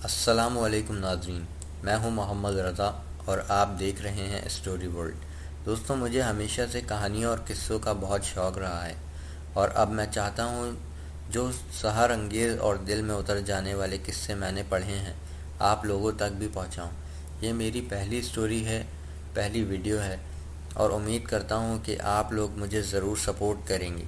السلام علیکم ناظرین، میں ہوں محمد رضا اور آپ دیکھ رہے ہیں اسٹوری ورلڈ۔ دوستوں، مجھے ہمیشہ سے کہانیوں اور قصوں کا بہت شوق رہا ہے، اور اب میں چاہتا ہوں جو سحر انگیز اور دل میں اتر جانے والے قصے میں نے پڑھے ہیں آپ لوگوں تک بھی پہنچاؤں۔ یہ میری پہلی اسٹوری ہے، پہلی ویڈیو ہے، اور امید کرتا ہوں کہ آپ لوگ مجھے ضرور سپورٹ کریں گے۔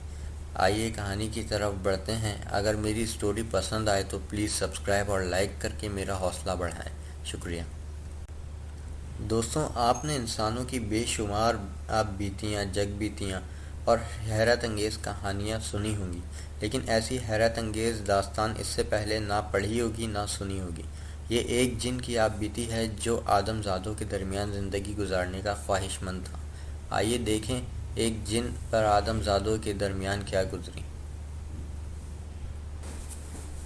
آئیے کہانی کی طرف بڑھتے ہیں۔ اگر میری اسٹوری پسند آئے تو پلیز سبسکرائب اور لائک کر کے میرا حوصلہ بڑھائیں، شکریہ۔ دوستوں، آپ نے انسانوں کی بے شمار بیتیاں، جگ بیتیاں اور حیرت انگیز کہانیاں سنی ہوں گی، لیکن ایسی حیرت انگیز داستان اس سے پہلے نہ پڑھی ہوگی نہ سنی ہوگی۔ یہ ایک جن کی آپ بیتی ہے جو آدم زادوں کے درمیان زندگی گزارنے کا خواہش مند تھا۔ آئیے دیکھیں ایک جن پر آدم زادوں کے درمیان کیا گزری۔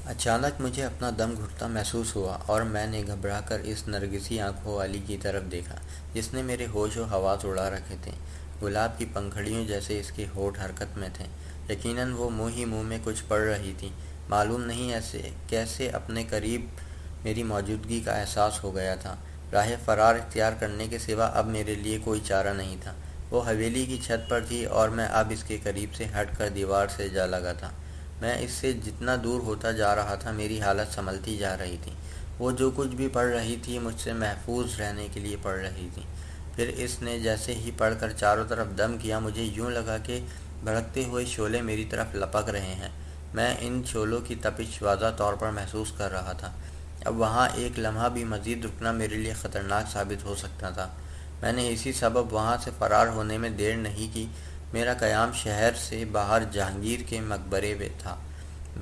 اچانک مجھے اپنا دم گھٹتا محسوس ہوا اور میں نے گھبرا کر اس نرگسی آنکھوں والی کی طرف دیکھا جس نے میرے ہوش و حواس اڑا رکھے تھے۔ گلاب کی پنکھڑیوں جیسے اس کے ہونٹ حرکت میں تھے۔ یقیناً وہ منہ ہی منہ میں کچھ پڑھ رہی تھی۔ معلوم نہیں ایسے کیسے اپنے قریب میری موجودگی کا احساس ہو گیا تھا۔ راہ فرار اختیار کرنے کے سوا اب میرے لیے کوئی چارہ نہیں تھا۔ وہ حویلی کی چھت پر تھی اور میں اب اس کے قریب سے ہٹ کر دیوار سے جا لگا تھا۔ میں اس سے جتنا دور ہوتا جا رہا تھا میری حالت سنبھلتی جا رہی تھی۔ وہ جو کچھ بھی پڑھ رہی تھی مجھ سے محفوظ رہنے کے لیے پڑھ رہی تھی۔ پھر اس نے جیسے ہی پڑھ کر چاروں طرف دم کیا، مجھے یوں لگا کہ بھڑکتے ہوئے شعلے میری طرف لپک رہے ہیں۔ میں ان شعلوں کی تپش واضح طور پر محسوس کر رہا تھا۔ اب وہاں ایک لمحہ بھی مزید رکنا میرے لیے خطرناک ثابت ہو سکتا تھا۔ میں نے اسی سبب وہاں سے فرار ہونے میں دیر نہیں کی۔ میرا قیام شہر سے باہر جہانگیر کے مقبرے میں تھا۔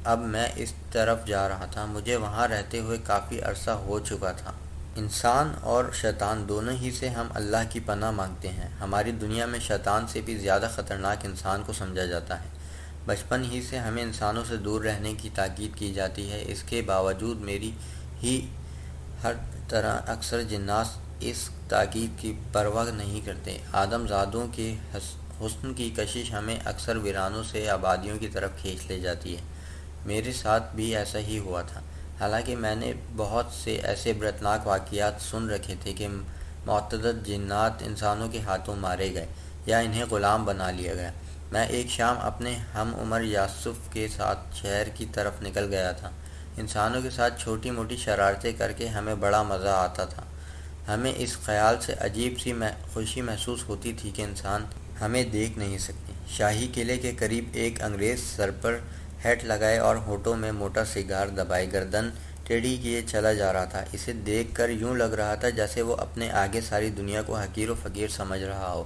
اب میں اس طرف جا رہا تھا۔ مجھے وہاں رہتے ہوئے کافی عرصہ ہو چکا تھا۔ انسان اور شیطان دونوں ہی سے ہم اللہ کی پناہ مانگتے ہیں۔ ہماری دنیا میں شیطان سے بھی زیادہ خطرناک انسان کو سمجھا جاتا ہے۔ بچپن ہی سے ہمیں انسانوں سے دور رہنے کی تاکید کی جاتی ہے۔ اس کے باوجود میری ہی ہر طرح اکثر جنات اس تاکید کی پرواہ نہیں کرتے۔ آدم زادوں کے حسن کی کشش ہمیں اکثر ویرانوں سے آبادیوں کی طرف کھینچ لے جاتی ہے۔ میرے ساتھ بھی ایسا ہی ہوا تھا۔ حالانکہ میں نے بہت سے ایسے عبرتناک واقعات سن رکھے تھے کہ متعدد جنات انسانوں کے ہاتھوں مارے گئے یا انہیں غلام بنا لیا گیا۔ میں ایک شام اپنے ہم عمر یوسف کے ساتھ شہر کی طرف نکل گیا تھا۔ انسانوں کے ساتھ چھوٹی موٹی شرارتیں کر کے ہمیں بڑا مزہ آتا تھا۔ ہمیں اس خیال سے عجیب سی خوشی محسوس ہوتی تھی کہ انسان ہمیں دیکھ نہیں سکتے۔ شاہی قلعے کے قریب ایک انگریز سر پر ہیٹ لگائے اور ہونٹوں میں موٹا سگار دبائے گردن ٹیڑھی کیے چلا جا رہا تھا۔ اسے دیکھ کر یوں لگ رہا تھا جیسے وہ اپنے آگے ساری دنیا کو حقیر و فقیر سمجھ رہا ہو۔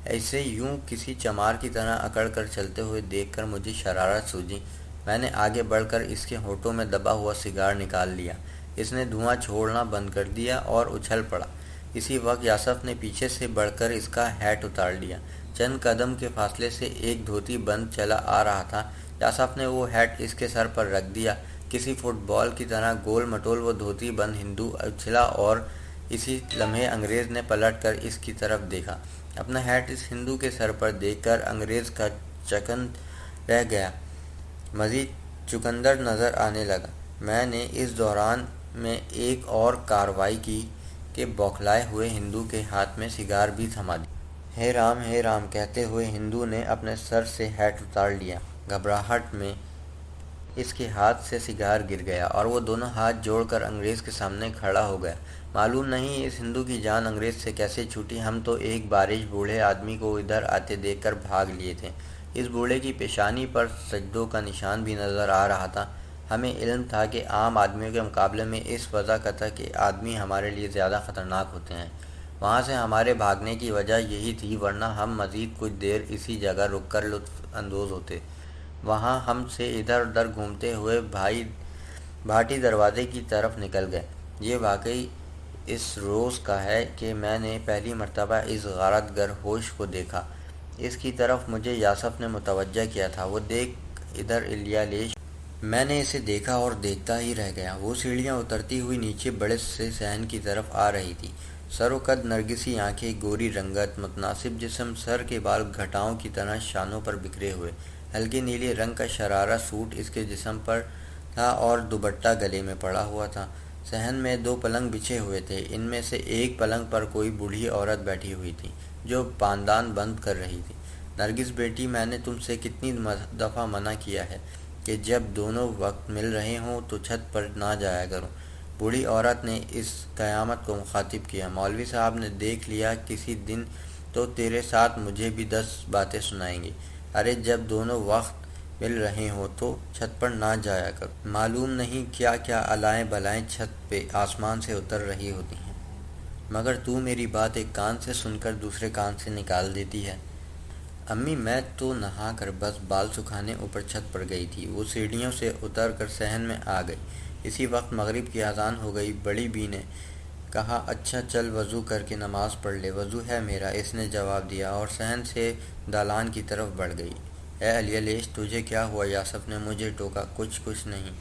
ایسے یوں کسی چمار کی طرح اکڑ کر چلتے ہوئے دیکھ کر مجھے شرارت سوجی۔ میں نے آگے بڑھ کر اس کے ہونٹوں میں دبا ہوا سگار نکال لیا۔ اس نے دھواں چھوڑنا بند کر دیا اور اچھل پڑا۔ اسی وقت یوسف نے پیچھے سے بڑھ کر اس کا ہیٹ اتار لیا۔ چند قدم کے فاصلے سے ایک دھوتی بند چلا آ رہا تھا۔ یوسف نے وہ ہیٹ اس کے سر پر رکھ دیا۔ کسی فٹ بال کی طرح گول مٹول وہ دھوتی بند ہندو اچھلا اور اسی لمحے انگریز نے پلٹ کر اس کی طرف دیکھا۔ اپنا ہیٹ اس ہندو کے سر پر دیکھ کر انگریز کا چکن رہ گیا، مزید چقندر نظر آنے لگا۔ میں نے اس دوران میں ایک اور کارروائی کی کہ بوکھلائے ہوئے ہندو کے ہاتھ میں سگار بھی تھما دی۔ ہے رام کہتے ہوئے ہندو نے اپنے سر سے ہیٹ اتار لیا۔ گھبراہٹ میں اس کے ہاتھ سے سگار گر گیا اور وہ دونوں ہاتھ جوڑ کر انگریز کے سامنے کھڑا ہو گیا۔ معلوم نہیں اس ہندو کی جان انگریز سے کیسے چھوٹی۔ ہم تو ایک بارش بوڑھے آدمی کو ادھر آتے دیکھ کر بھاگ لیے تھے۔ اس بوڑھے کی پیشانی پر سجدوں کا نشان بھی نظر آ رہا تھا۔ ہمیں علم تھا کہ عام آدمیوں کے مقابلے میں اس وضع کا تھا کہ آدمی ہمارے لیے زیادہ خطرناک ہوتے ہیں۔ وہاں سے ہمارے بھاگنے کی وجہ یہی تھی، ورنہ ہم مزید کچھ دیر اسی جگہ رک کر لطف اندوز ہوتے۔ وہاں ہم سے ادھر ادھر گھومتے ہوئے بھاٹی دروازے کی طرف نکل گئے۔ یہ واقعی اس روز کا ہے کہ میں نے پہلی مرتبہ اس غارت گر ہوش کو دیکھا۔ اس کی طرف مجھے یوسف نے متوجہ کیا تھا۔ وہ دیکھ ادھر الیالیش۔ میں نے اسے دیکھا اور دیکھتا ہی رہ گیا۔ وہ سیڑھیاں اترتی ہوئی نیچے بڑے سے صحن کی طرف آ رہی تھی۔ سر و قد، نرگسی آنکھیں، گوری رنگت، متناسب جسم، سر کے بال گھٹاؤں کی طرح شانوں پر بکھرے ہوئے۔ ہلکے نیلے رنگ کا شرارہ سوٹ اس کے جسم پر تھا اور دوپٹہ گلے میں پڑا ہوا تھا۔ صحن میں 2 پلنگ بچھے ہوئے تھے، ان میں سے ایک پلنگ پر کوئی بوڑھی عورت بیٹھی ہوئی تھی جو پاندان بند کر رہی تھی۔ نرگس بیٹی، میں نے تم سے کتنی دفعہ منع کیا ہے کہ جب دونوں وقت مل رہے ہوں تو چھت پر نہ جایا کرو۔ بوڑھی عورت نے اس قیامت کو مخاطب کیا۔ مولوی صاحب نے دیکھ لیا، کسی دن تو تیرے ساتھ مجھے بھی 10 باتیں سنائیں گے۔ ارے جب دونوں وقت مل رہے ہوں تو چھت پر نہ جایا کرو۔ معلوم نہیں کیا کیا الائیں بلائیں چھت پہ آسمان سے اتر رہی ہوتی ہیں، مگر تو میری بات ایک کان سے سن کر دوسرے کان سے نکال دیتی ہے۔ امی، میں تو نہا کر بس بال سکھانے اوپر چھت پر گئی تھی۔ وہ سیڑھیوں سے اتر کر صحن میں آ گئی۔ اسی وقت مغرب کی اذان ہو گئی۔ بڑی بی نے کہا، اچھا چل وضو کر کے نماز پڑھ لے۔ وضو ہے میرا، اس نے جواب دیا اور صحن سے دالان کی طرف بڑھ گئی۔ اے علیش، تجھے کیا ہوا؟ یاسف نے مجھے ٹوکا۔ کچھ نہیں،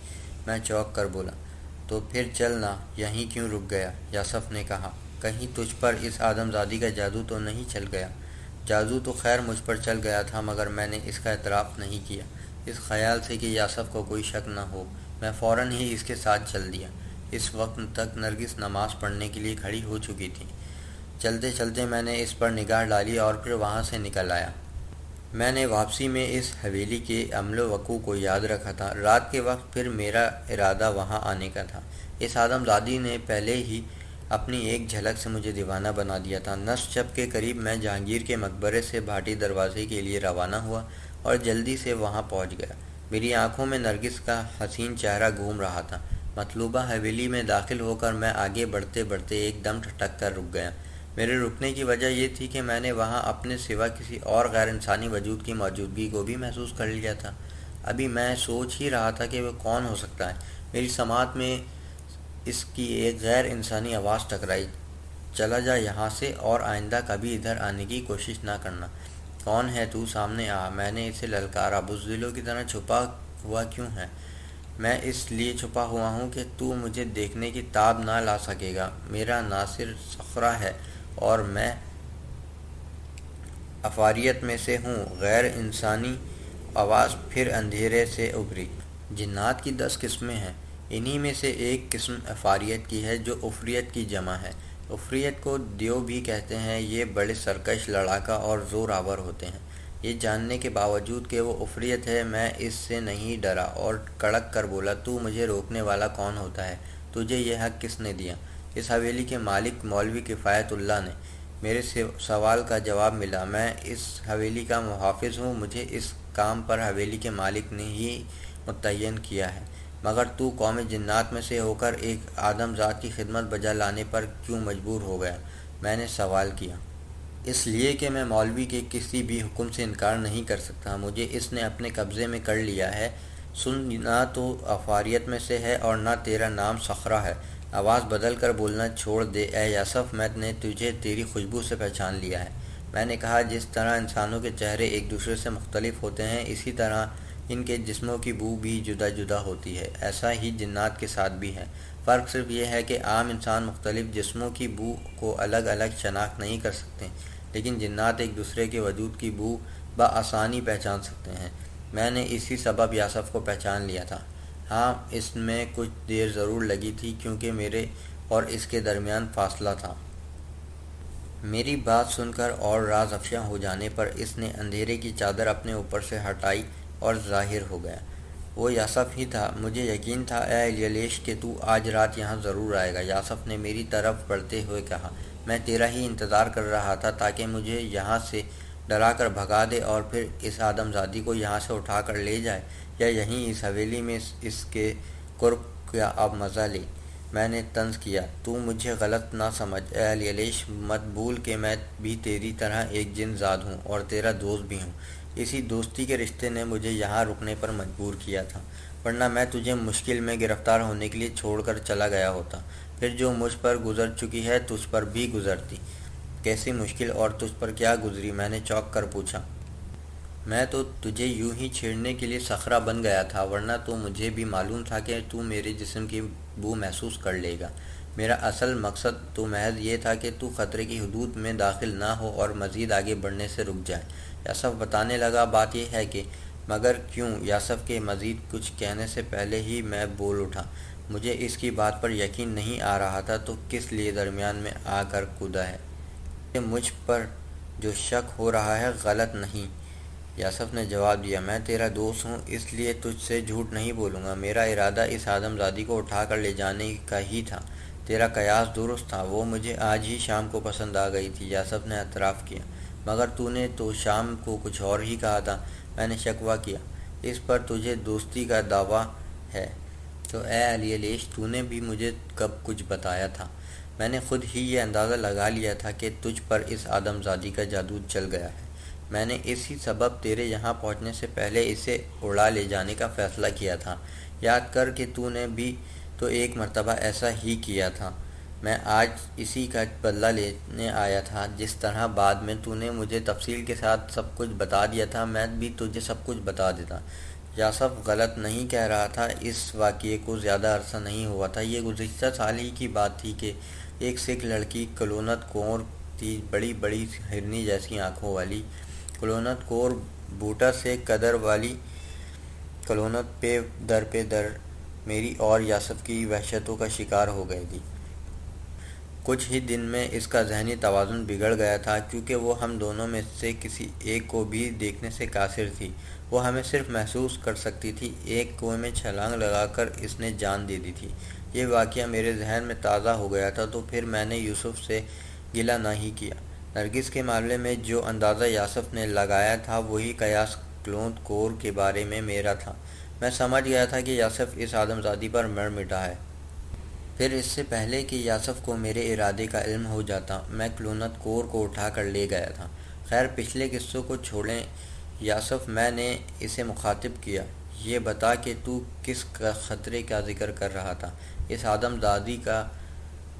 میں چونک کر بولا۔ تو پھر چل نا، یہیں کیوں رک گیا؟ یاسف نے کہا، کہیں تجھ پر اس آدم زادی کا جادو تو نہیں چل گیا؟ جادو تو خیر مجھ پر چل گیا تھا، مگر میں نے اس کا اعتراف نہیں کیا، اس خیال سے کہ یاسف کو کوئی شک نہ ہو۔ میں فوراً ہی اس کے ساتھ چل دیا۔ اس وقت تک نرگس نماز پڑھنے کے لیے کھڑی ہو چکی تھی۔ چلتے چلتے میں نے اس پر نگاہ ڈالی اور پھر وہاں سے نکل آیا۔ میں نے واپسی میں اس حویلی کے عمل و وقوع کو یاد رکھا تھا۔ رات کے وقت پھر میرا ارادہ وہاں آنے کا تھا۔ اس آدم زادی نے پہلے ہی اپنی ایک جھلک سے مجھے دیوانہ بنا دیا تھا۔ نصف شب کے قریب میں جہانگیر کے مقبرے سے بھاٹی دروازے کے لیے روانہ ہوا اور جلدی سے وہاں پہنچ گیا۔ میری آنکھوں میں نرگس کا حسین چہرہ گھوم رہا تھا۔ مطلوبہ حویلی میں داخل ہو کر میں آگے بڑھتے بڑھتے ایک دم ٹھٹک کر رک گیا۔ میرے رکنے کی وجہ یہ تھی کہ میں نے وہاں اپنے سوا کسی اور غیر انسانی وجود کی موجودگی کو بھی محسوس کر لیا تھا۔ ابھی میں سوچ ہی رہا تھا کہ وہ کون ہو سکتا ہے۔ میری سماعت میں اس کی ایک غیر انسانی آواز ٹکرائی، چلا جا یہاں سے اور آئندہ کبھی ادھر آنے کی کوشش نہ کرنا۔ کون ہے تو؟ سامنے آ۔ میں نے اسے للکارا۔ بزدلوں کی طرح چھپا ہوا کیوں ہے؟ میں اس لیے چھپا ہوا ہوں کہ تو مجھے دیکھنے کی تاب نہ لا سکے گا۔ میرا ناصر صخرہ ہے اور میں افاریت میں سے ہوں۔ غیر انسانی آواز پھر اندھیرے سے ابھری۔ جنات کی 10 قسمیں ہیں، انہی میں سے ایک قسم افاریت کی ہے جو افریت کی جمع ہے۔ افریت کو دیو بھی کہتے ہیں۔ یہ بڑے سرکش، لڑاکا اور زور آور ہوتے ہیں۔ یہ جاننے کے باوجود کہ وہ افریت ہے، میں اس سے نہیں ڈرا اور کڑک کر بولا، تو مجھے روکنے والا کون ہوتا ہے؟ تجھے یہ حق کس نے دیا؟ اس حویلی کے مالک مولوی کفایت اللہ نے۔ میرے سوال کا جواب ملا، میں اس حویلی کا محافظ ہوں، مجھے اس کام پر حویلی کے مالک نے ہی متعین کیا ہے۔ مگر تو قوم جنات میں سے ہو کر ایک آدم ذات کی خدمت بجا لانے پر کیوں مجبور ہو گیا؟ میں نے سوال کیا۔ اس لیے کہ میں مولوی کے کسی بھی حکم سے انکار نہیں کر سکتا، مجھے اس نے اپنے قبضے میں کر لیا ہے۔ سن، نہ تو افاریت میں سے ہے اور نہ تیرا نام صخرہ ہے۔ آواز بدل کر بولنا چھوڑ دے۔ اے یاسف، میں نے تجھے تیری خوشبو سے پہچان لیا ہے۔ میں نے کہا، جس طرح انسانوں کے چہرے ایک دوسرے سے مختلف ہوتے ہیں، اسی طرح ان کے جسموں کی بو بھی جدا جدا ہوتی ہے۔ ایسا ہی جنات کے ساتھ بھی ہے۔ فرق صرف یہ ہے کہ عام انسان مختلف جسموں کی بو کو الگ الگ شناخت نہیں کر سکتے، لیکن جنات ایک دوسرے کے وجود کی بو بآسانی پہچان سکتے ہیں۔ میں نے اسی سبب یاسف کو پہچان لیا تھا۔ ہاں، اس میں کچھ دیر ضرور لگی تھی، کیونکہ میرے اور اس کے درمیان فاصلہ تھا۔ میری بات سن کر اور راز افشاں ہو جانے پر اس نے اندھیرے کی چادر اپنے اوپر سے ہٹائی اور ظاہر ہو گیا۔ وہ یاسف ہی تھا۔ مجھے یقین تھا، اے علیش، کہ تو آج رات یہاں ضرور آئے گا۔ یاسف نے میری طرف بڑھتے ہوئے کہا، میں تیرا ہی انتظار کر رہا تھا تاکہ مجھے یہاں سے ڈرا کر بھگا دے اور پھر اس آدم زادی کو یہاں سے اٹھا کر لے جائے، یا یہیں اس حویلی میں اس کے قرب کا اب مزہ لے۔ میں نے طنز کیا، تو مجھے غلط نہ سمجھ اے علیش، مت بھول کہ میں بھی تیری طرح ایک جن زاد ہوں اور تیرا دوست بھی ہوں۔ اسی دوستی کے رشتے نے مجھے یہاں رکنے پر مجبور کیا تھا، ورنہ میں تجھے مشکل میں گرفتار ہونے کے لیے چھوڑ کر چلا گیا ہوتا۔ پھر جو مجھ پر گزر چکی ہے تجھ پر بھی گزرتی۔ کیسی مشکل؟ اور تجھ پر کیا گزری؟ میں نے چونک کر پوچھا۔ میں تو تجھے یوں ہی چھیڑنے کے لیے صخرہ بن گیا تھا، ورنہ تو مجھے بھی معلوم تھا کہ تو میرے جسم کی بو محسوس کر لے گا۔ میرا اصل مقصد تو محض یہ تھا کہ تو خطرے کی حدود میں داخل نہ ہو اور مزید آگے بڑھنے سے رک جائے۔ یاسف بتانے لگا، بات یہ ہے کہ… مگر کیوں؟ یاسف کے مزید کچھ کہنے سے پہلے ہی میں بول اٹھا، مجھے اس کی بات پر یقین نہیں آ رہا تھا تو کس لیے درمیان میں آ کر کودا ہے؟ مجھ پر جو شک ہو رہا ہے غلط نہیں، یاسف نے جواب دیا۔ میں تیرا دوست ہوں، اس لیے تجھ سے جھوٹ نہیں بولوں گا۔ میرا ارادہ اس آدم زادی کو اٹھا کر لے جانے کا ہی تھا۔ تیرا قیاس درست تھا، وہ مجھے آج ہی شام کو پسند آ گئی تھی، یاسف نے اعتراف کیا۔ مگر تو نے تو شام کو کچھ اور ہی کہا تھا، میں نے شکوہ کیا۔ اس پر تجھے دوستی کا دعویٰ ہے تو اے علی علیش، تو نے بھی مجھے کب کچھ بتایا تھا؟ میں نے خود ہی یہ اندازہ لگا لیا تھا کہ تجھ پر اس آدم زادی کا جادو چل گیا ہے۔ میں نے اسی سبب تیرے یہاں پہنچنے سے پہلے اسے اڑا لے جانے کا فیصلہ کیا تھا۔ یاد کر کہ تو نے بھی تو ایک مرتبہ ایسا ہی کیا تھا۔ میں آج اسی کا بدلہ لینے آیا تھا۔ جس طرح بعد میں تو نے مجھے تفصیل کے ساتھ سب کچھ بتا دیا تھا، میں بھی تجھے سب کچھ بتا دیتا۔ یاسف غلط نہیں کہہ رہا تھا۔ اس واقعے کو زیادہ عرصہ نہیں ہوا تھا، یہ گزشتہ سال ہی کی بات تھی کہ ایک سکھ لڑکی کلونت کور تھی، بڑی بڑی ہرنی جیسی آنکھوں والی۔ کلونت کور بوٹا سے قدر والی کلونت پہ در میری اور یاسف کی وحشتوں کا شکار ہو گئی تھی۔ کچھ ہی دن میں اس کا ذہنی توازن بگڑ گیا تھا، کیونکہ وہ ہم دونوں میں سے کسی ایک کو بھی دیکھنے سے قاصر تھی۔ وہ ہمیں صرف محسوس کر سکتی تھی۔ ایک کنویں میں چھلانگ لگا کر اس نے جان دے دی تھی۔ یہ واقعہ میرے ذہن میں تازہ ہو گیا تھا تو پھر میں نے یوسف سے گلہ نہ ہی کیا۔ نرگس کے معاملے میں جو اندازہ یاسف نے لگایا تھا وہی قیاس کلونت کور کے بارے میں میرا تھا۔ میں سمجھ گیا تھا کہ یاسف اس آدم زادی پر مر مٹا ہے۔ پھر اس سے پہلے کہ یاسف کو میرے ارادے کا علم ہو جاتا، میں کلونت کور کو اٹھا کر لے گیا تھا۔ خیر پچھلے قصوں کو چھوڑیں یاسف، میں نے اسے مخاطب کیا، یہ بتا کہ تو کس خطرے کا ذکر کر رہا تھا؟ اس آدم زادی کا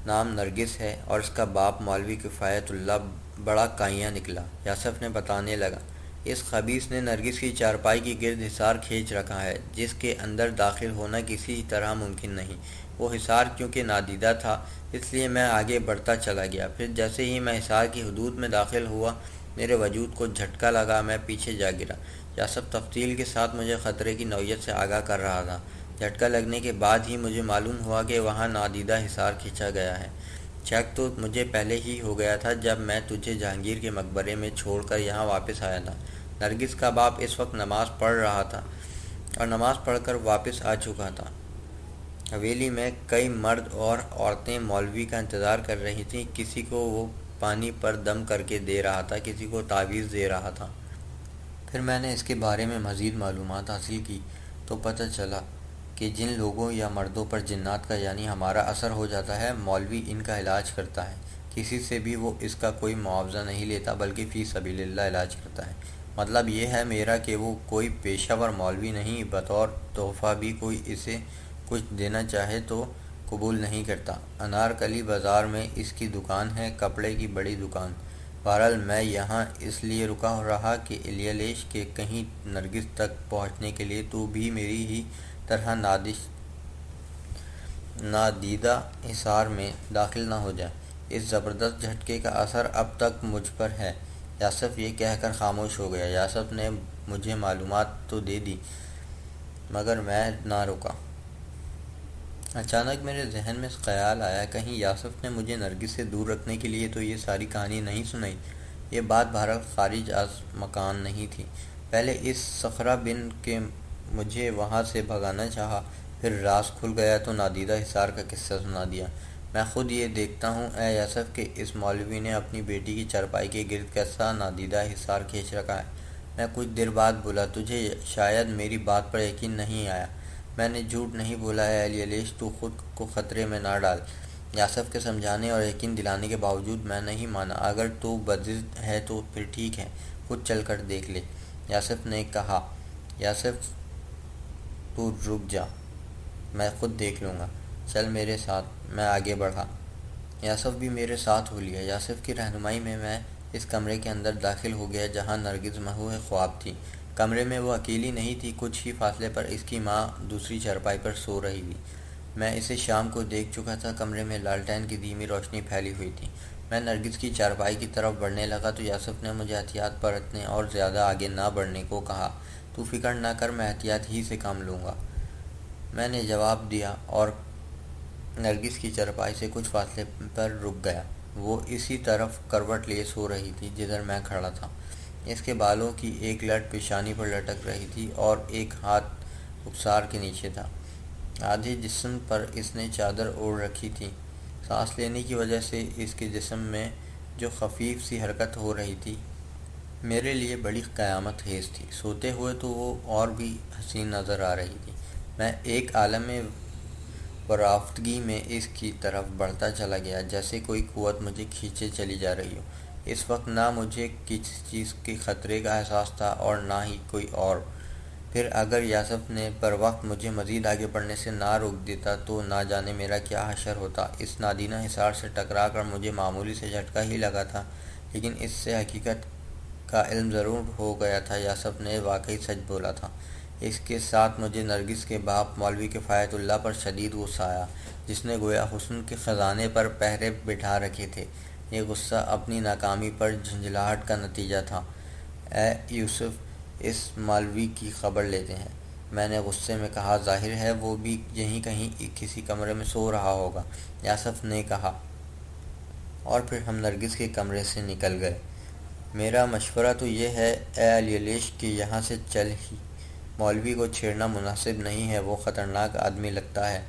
نام نرگس ہے اور اس کا باپ مولوی کفایت اللہ بڑا کائیاں نکلا، یاسف نے بتانے لگا۔ اس خبیث نے نرگس کی چارپائی کی گرد حصار کھینچ رکھا ہے، جس کے اندر داخل ہونا کسی طرح ممکن نہیں۔ وہ حصار کیونکہ نادیدہ تھا اس لیے میں آگے بڑھتا چلا گیا۔ پھر جیسے ہی میں حصار کی حدود میں داخل ہوا میرے وجود کو جھٹکا لگا، میں پیچھے جا گرا۔ یاسف تفصیل کے ساتھ مجھے خطرے کی نوعیت سے آگاہ کر رہا تھا۔ جھٹکا لگنے کے بعد ہی مجھے معلوم ہوا کہ وہاں نادیدہ حصار کھینچا گیا ہے۔ شک تو مجھے پہلے ہی ہو گیا تھا جب میں تجھے جہانگیر کے مقبرے میں چھوڑ کر یہاں واپس آیا تھا۔ نرگس کا باپ اس وقت نماز پڑھ رہا تھا اور نماز پڑھ کر واپس آ چکا تھا۔ حویلی میں کئی مرد اور عورتیں مولوی کا انتظار کر رہی تھیں۔ کسی کو وہ پانی پر دم کر کے دے رہا تھا، کسی کو تعویذ دے رہا تھا۔ پھر میں نے اس کے بارے میں مزید معلومات حاصل کی تو پتہ چلا کہ جن لوگوں یا مردوں پر جنات کا یعنی ہمارا اثر ہو جاتا ہے، مولوی ان کا علاج کرتا ہے۔ کسی سے بھی وہ اس کا کوئی معاوضہ نہیں لیتا بلکہ فی سبیل اللہ علاج کرتا ہے۔ مطلب یہ ہے میرا کہ وہ کوئی پیشہ ور مولوی نہیں، بطور تحفہ بھی کوئی اسے کچھ دینا چاہے تو قبول نہیں کرتا۔ انارکلی بازار میں اس کی دکان ہے، کپڑے کی بڑی دکان۔ بہرحال میں یہاں اس لیے رکا رہا کہ الیالیش کے کہیں نرگس تک پہنچنے کے لیے تو بھی میری ہی طرح نادیدہ حصار میں داخل نہ ہو جائے۔ اس زبردست جھٹکے کا اثر اب تک مجھ پر ہے۔ یاسف یہ کہہ کر خاموش ہو گیا۔ یاسف نے مجھے معلومات تو دے دی مگر میں نہ رکا۔ اچانک میرے ذہن میں خیال آیا، کہیں یاسف نے مجھے نرگس سے دور رکھنے کے لیے تو یہ ساری کہانی نہیں سنائی؟ یہ بات بہرحال خارج از مکان نہیں تھی۔ پہلے اس صخرہ بن کے مجھے وہاں سے بھگانا چاہا، پھر راز کھل گیا تو نادیدہ حصار کا قصہ سنا دیا۔ میں خود یہ دیکھتا ہوں اے یاسف کہ اس مولوی نے اپنی بیٹی کی چارپائی کے گرد کیسا نادیدہ حصار کھینچ رکھا ہے۔ میں کچھ دیر بعد بولا، تجھے شاید میری بات پر یقین نہیں آیا۔ میں نے جھوٹ نہیں بولا ہے الیالیش، تو خود کو خطرے میں نہ ڈال۔ یاسف کے سمجھانے اور یقین دلانے کے باوجود میں نہیں مانا۔ اگر تو بضد ہے تو پھر ٹھیک ہے، خود چل کر دیکھ لے، یاسف نے کہا۔ یاسف تو رک جا، میں خود دیکھ لوں گا، چل میرے ساتھ۔ میں آگے بڑھا، یاسف بھی میرے ساتھ ہو لیا۔ یاسف کی رہنمائی میں میں اس کمرے کے اندر داخل ہو گیا جہاں نرگس محو خواب تھی۔ کمرے میں وہ اکیلی نہیں تھی، کچھ ہی فاصلے پر اس کی ماں دوسری چارپائی پر سو رہی تھی۔ میں اسے شام کو دیکھ چکا تھا۔ کمرے میں لالٹین کی دھیمی روشنی پھیلی ہوئی تھی۔ میں نرگس کی چارپائی کی طرف بڑھنے لگا تو یاسف نے مجھے احتیاط برتنے اور زیادہ آگے نہ بڑھنے کو کہا۔ تو فکر نہ کر، میں احتیاط ہی سے کام لوں گا، میں نے جواب دیا اور نرگس کی چارپائی سے کچھ فاصلے پر رک گیا۔ وہ اسی طرف کروٹ لیے سو رہی تھی جدھر میں کھڑا تھا۔ اس کے بالوں کی ایک لٹ پیشانی پر لٹک رہی تھی اور ایک ہاتھ رخسار کے نیچے تھا۔ آدھے جسم پر اس نے چادر اوڑھ رکھی تھی۔ سانس لینے کی وجہ سے اس کے جسم میں جو خفیف سی حرکت ہو رہی تھی میرے لیے بڑی قیامت خیز تھی۔ سوتے ہوئے تو وہ اور بھی حسین نظر آ رہی تھی۔ میں ایک عالم ورافتگی میں اس کی طرف بڑھتا چلا گیا، جیسے کوئی قوت مجھے کھینچے چلی جا رہی ہو۔ اس وقت نہ مجھے کسی چیز کے خطرے کا احساس تھا اور نہ ہی کوئی اور۔ پھر اگر یاسف نے بروقت مجھے مزید آگے بڑھنے سے نہ روک دیتا تو نہ جانے میرا کیا حشر ہوتا۔ اس نادینہ حصار سے ٹکرا کر مجھے معمولی سے جھٹکا ہی لگا تھا، لیکن اس سے حقیقت کا علم ضرور ہو گیا تھا۔ یاسف نے واقعی سچ بولا تھا۔ اس کے ساتھ مجھے نرگس کے باپ مولوی کفایت اللہ پر شدید غصہ آیا، جس نے گویا حسن کے خزانے پر پہرے بٹھا رکھے تھے۔ یہ غصہ اپنی ناکامی پر جھنجھلاہٹ کا نتیجہ تھا۔ اے یوسف، اس مولوی کی خبر لیتے ہیں، میں نے غصے میں کہا۔ ظاہر ہے وہ بھی یہیں کہیں کسی کمرے میں سو رہا ہوگا، یاسف نے کہا، اور پھر ہم نرگس کے کمرے سے نکل گئے۔ میرا مشورہ تو یہ ہے اے علیش کہ یہاں سے چل ہی۔ مولوی کو چھیڑنا مناسب نہیں ہے، وہ خطرناک آدمی لگتا ہے،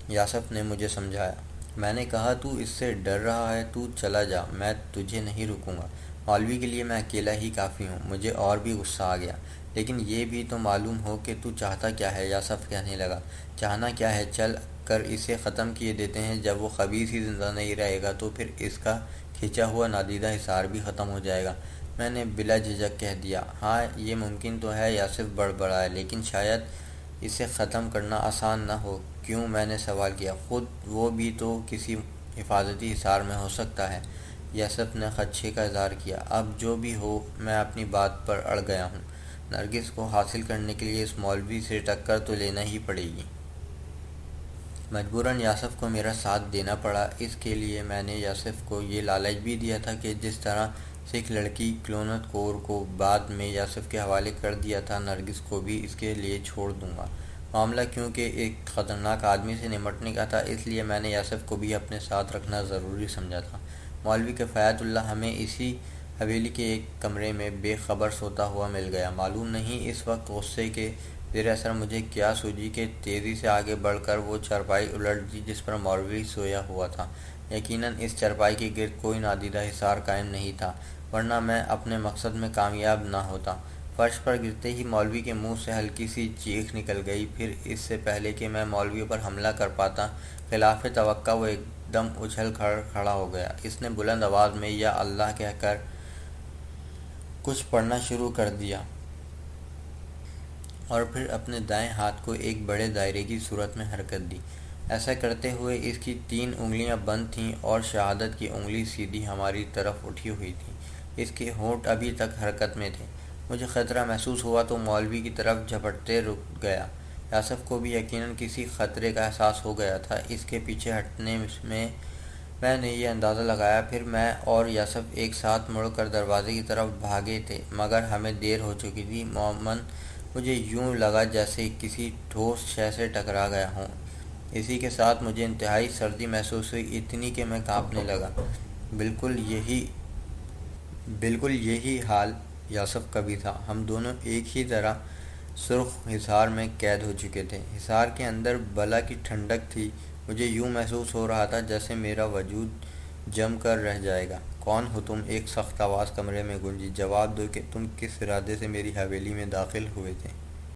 یاسف نے مجھے سمجھایا۔ میں نے کہا تو اس سے ڈر رہا ہے، تو چلا جا، میں تجھے نہیں روکوں گا۔ مولوی کے لیے میں اکیلا ہی کافی ہوں۔ مجھے اور بھی غصہ آ گیا۔ لیکن یہ بھی تو معلوم ہو کہ تو چاہتا کیا ہے، یاسف کہنے لگا۔ چاہنا کیا ہے، چل کر اسے ختم کیے دیتے ہیں۔ جب وہ خبیث ہی زندہ نہیں رہے گا تو پھر اس کا کھینچا ہوا نادیدہ حصار بھی ختم ہو جائے گا۔ میں نے بلا جھجک کہہ دیا۔ ہاں یہ ممکن تو ہے، یاسف بڑبڑائے، لیکن شاید اسے ختم کرنا آسان نہ ہو۔ کیوں؟ میں نے سوال کیا۔ خود وہ بھی تو کسی حفاظتی حصار میں ہو سکتا ہے، یاسف نے خدشے کا اظہار کیا۔ اب جو بھی ہو، میں اپنی بات پر اڑ گیا ہوں۔ نرگس کو حاصل کرنے کے لیے اس مولوی سے ٹکر تو لینا ہی پڑے گی۔ مجبوراً یاسف کو میرا ساتھ دینا پڑا۔ اس کے لیے میں نے یاسف کو یہ لالچ بھی دیا تھا کہ جس طرح سکھ لڑکی کلونت کور کو بعد میں یاسف کے حوالے کر دیا تھا، نرگس کو بھی اس کے لیے چھوڑ دوں گا۔ معاملہ کیونکہ ایک خطرناک آدمی سے نمٹنے کا تھا، اس لیے میں نے یاسف کو بھی اپنے ساتھ رکھنا ضروری سمجھا تھا۔ مولوی کفایت اللہ ہمیں اسی حویلی کے ایک کمرے میں بے خبر سوتا ہوا مل گیا۔ معلوم نہیں اس وقت غصے کے زیر اثر مجھے کیا سوجی کہ تیزی سے آگے بڑھ کر وہ چارپائی الٹ دی جس پر مولوی سویا ہوا تھا۔ یقیناً اس چارپائی کے گرد کوئی نادیدہ حصار قائم نہیں تھا، ورنہ میں اپنے مقصد میں کامیاب نہ ہوتا۔ فرش پر گرتے ہی مولوی کے منہ سے ہلکی سی چیخ نکل گئی۔ پھر اس سے پہلے کہ میں مولوی پر حملہ کر پاتا، خلاف توقع وہ ایک دم اچھل کر کھڑا ہو گیا۔ اس نے بلند آواز میں یا اللہ کہہ کر کچھ پڑھنا شروع کر دیا اور پھر اپنے دائیں ہاتھ کو ایک بڑے دائرے کی صورت میں حرکت دی۔ ایسا کرتے ہوئے اس کی 3 انگلیاں بند تھیں اور شہادت کی انگلی سیدھی ہماری طرف اٹھی ہوئی تھی۔ اس کے ہونٹ ابھی تک حرکت میں تھے۔ مجھے خطرہ محسوس ہوا تو مولوی کی طرف جھپٹتے رک گیا۔ یاسف کو بھی یقیناً کسی خطرے کا احساس ہو گیا تھا۔ اس کے پیچھے ہٹنے میں نے یہ اندازہ لگایا۔ پھر میں اور یاسف ایک ساتھ مڑ کر دروازے کی طرف بھاگے تھے، مگر ہمیں دیر ہو چکی تھی۔ مومن مجھے یوں لگا جیسے کسی ٹھوس شے سے ٹکرا گیا ہوں۔ اسی کے ساتھ مجھے انتہائی سردی محسوس ہوئی، اتنی کہ میں کانپنے لگا۔ بالکل یہی حال یاسف کا بھی تھا۔ ہم دونوں ایک ہی طرح سرخ حصار میں قید ہو چکے تھے۔ حصار کے اندر بلا کی ٹھنڈک تھی۔ مجھے یوں محسوس ہو رہا تھا جیسے میرا وجود جم کر رہ جائے گا۔ کون ہو تم؟ ایک سخت آواز کمرے میں گونجی۔ جواب دو کہ تم کس ارادے سے میری حویلی میں داخل ہوئے تھے؟